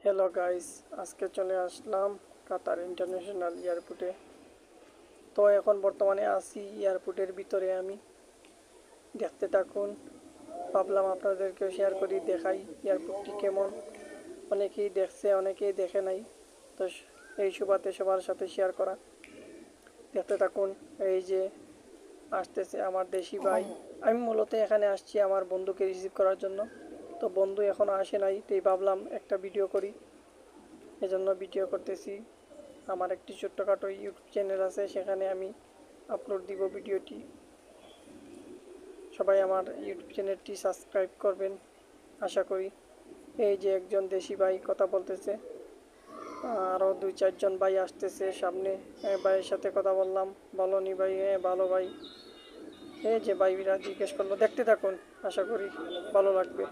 Hello guys, আজকে চলে আসলাম কাতার international এয়ারপোর্টে। তো এখন বর্তমানে আছি এয়ারপোর্টের ভিতরে। আমি দেখতে থাকুন। ভাবলাম আপনাদেরকেও শেয়ার করি, দেখাই এয়ারপোর্টটি কেমন। অনেকেই দেখছে, অনেকেই দেখে নাই। তো এই সুবাদে সবার সাথে শেয়ার করা। দেখতে থাকুন। এই যে আসতেছে আমার দেশি ভাই। আমি মূলত এখানে আসছি আমার বন্ধুকে রিসিভ করার জন্য। তো বন্ধু এখনো আসে নাই, তাই ভাবলাম একটা ভিডিও করি, এজন্য ভিডিও করতেছি। আমার একটি ছোট্টখাটো ইউটিউব চ্যানেল আছে, সেখানে আমি আপলোড দিব ভিডিওটি। সবাই আমার ইউটিউব চ্যানেলটি সাবস্ক্রাইব করবেন আশা করি। এই যে একজন দেশি ভাই কথা বলতেছে, আরও দুই চারজন ভাই আসতেছে সামনে। ভাইয়ের সাথে কথা বললাম। ভালো নি ভাই? হ্যাঁ ভালো ভাই। এই যে ভাইরা জিজ্ঞেস করলো, দেখতে থাকুন, আশা করি ভালো লাগবে।